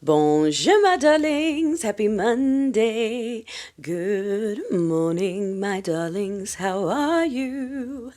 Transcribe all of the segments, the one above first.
Bonjour, my darlings. Happy Monday. Good morning, my darlings. How are you?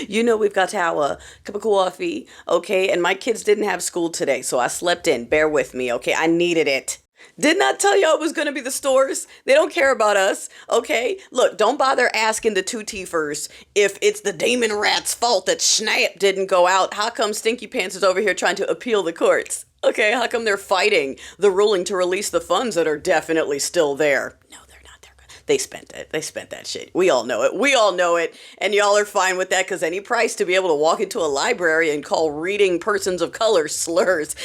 You know we've got to have a cup of coffee, okay? And my kids didn't have school today, so I slept in. Bear with me, okay? I needed it. Did not tell y'all it was going to be the stores. They don't care about us, okay? Look, don't bother asking the two teethers if it's the demon rat's fault that Snap didn't go out. How come Stinky Pants is over here trying to appeal the courts? Okay, how come they're fighting the ruling to release the funds that are definitely still there? No, they're not. They spent it. They spent that shit. We all know it. We all know it. And y'all are fine with that because any price to be able to walk into a library and call reading persons of color slurs.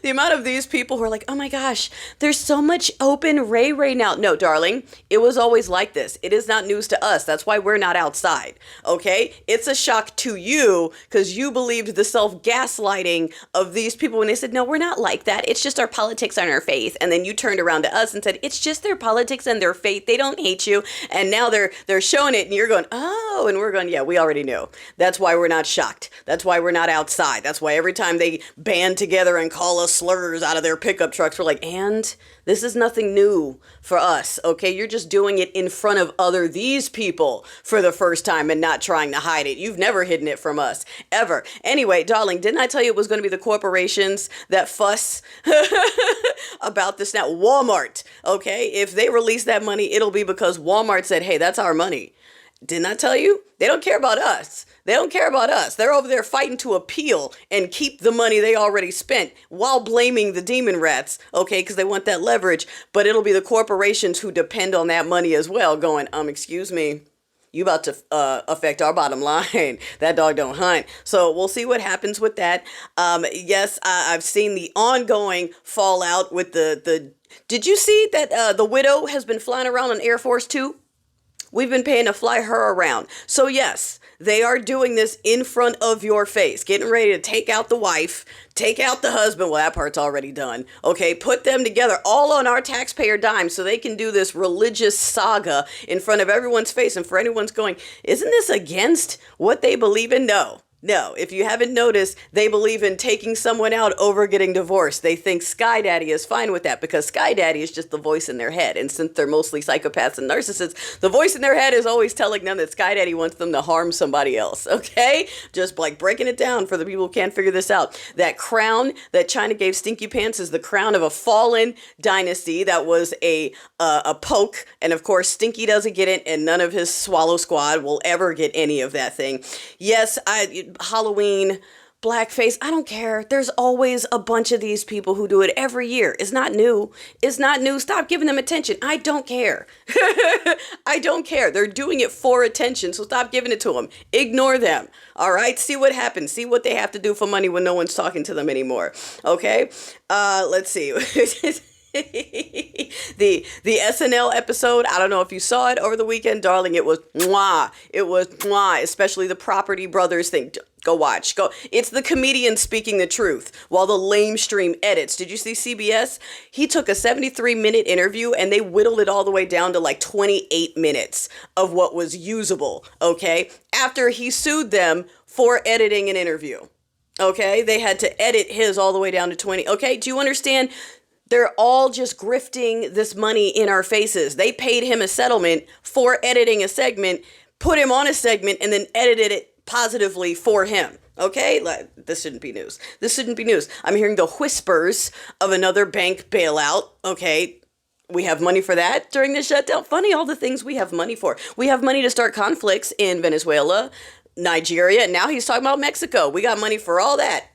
The amount of these people who are like, oh my gosh, there's so much open Ray now. No, darling, it was always like this. It is not news to us. That's why we're not outside. Okay? It's a shock to you because you believed the self-gaslighting of these people when they said, no, we're not like that. It's just our politics and our faith. And then you turned around to us and said, it's just their politics and their faith. They don't hate you. And now they're showing it and you're going, oh, and we're going, yeah, we already knew. That's why we're not shocked. That's why we're not outside. That's why every time they band together and call us slurs out of their pickup trucks, we're like, and this is nothing new for us. Okay. You're just doing it in front of these people for the first time and not trying to hide it. You've never hidden it from us ever. Anyway, darling, didn't I tell you it was going to be the corporations that fuss about this now? Walmart. Okay. If they release that money, it'll be because Walmart said, hey, that's our money. Didn't I tell you? They don't care about us. They don't care about us. They're over there fighting to appeal and keep the money they already spent while blaming the demon rats, okay, because they want that leverage. But it'll be the corporations who depend on that money as well going, excuse me, you about to affect our bottom line. That dog don't hunt. So we'll see what happens with that. Yes, I've seen the ongoing fallout with the did you see that the widow has been flying around on Air Force 2? We've been paying to fly her around. So yes, they are doing this in front of your face, getting ready to take out the wife, take out the husband. Well, that part's already done. Okay, put them together all on our taxpayer dime so they can do this religious saga in front of everyone's face. And for anyone's going, isn't this against what they believe in? No, if you haven't noticed, they believe in taking someone out over getting divorced. They think SkyDaddy is fine with that because SkyDaddy is just the voice in their head. And since they're mostly psychopaths and narcissists, the voice in their head is always telling them that SkyDaddy wants them to harm somebody else. Okay? Just like breaking it down for the people who can't figure this out. That crown that China gave Stinky Pants is the crown of a fallen dynasty that was a poke. And of course, Stinky doesn't get it and none of his Swallow Squad will ever get any of that thing. Yes, Halloween, blackface, I don't care. There's always a bunch of these people who do it every year. It's not new. It's not new. Stop giving them attention. I don't care. I don't care. They're doing it for attention, so stop giving it to them. Ignore them. All right? See what happens. See what they have to do for money when no one's talking to them anymore. Okay? Let's see. The SNL episode, I don't know if you saw it over the weekend, darling, it was mwah. It was mwah, especially the Property Brothers thing. Go watch. Go. It's the comedian speaking the truth while the lamestream edits. Did you see CBS? He took a 73-minute interview and they whittled it all the way down to like 28 minutes of what was usable, okay? After he sued them for editing an interview, okay? They had to edit his all the way down to 20. Okay, do you understand? They're all just grifting this money in our faces. They paid him a settlement for editing a segment, put him on a segment, and then edited it positively for him. Okay? This shouldn't be news. This shouldn't be news. I'm hearing the whispers of another bank bailout. Okay? We have money for that during the shutdown. Funny, all the things we have money for. We have money to start conflicts in Venezuela, Nigeria, and now he's talking about Mexico. We got money for all that.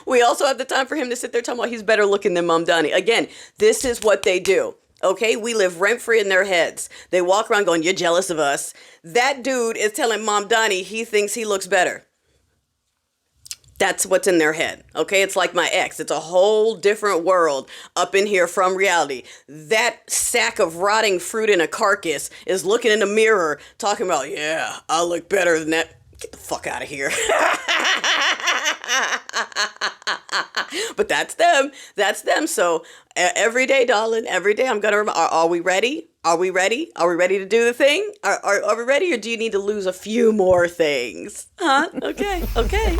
We also have the time for him to sit there talking about he's better looking than Mamdani. Again, this is what they do. Okay, we live rent-free in their heads. They walk around going, you're jealous of us. That dude is telling Mamdani he thinks he looks better. That's what's in their head. Okay, it's like my ex. It's a whole different world up in here from reality. That sack of rotting fruit in a carcass is looking in the mirror talking about, yeah, I look better than that. Get the fuck out of here. But that's them. That's them. So every day, darling, every day I'm going to remember, are we ready? Are we ready? Are we ready to do the thing? Are we ready, or do you need to lose a few more things? Huh? Okay.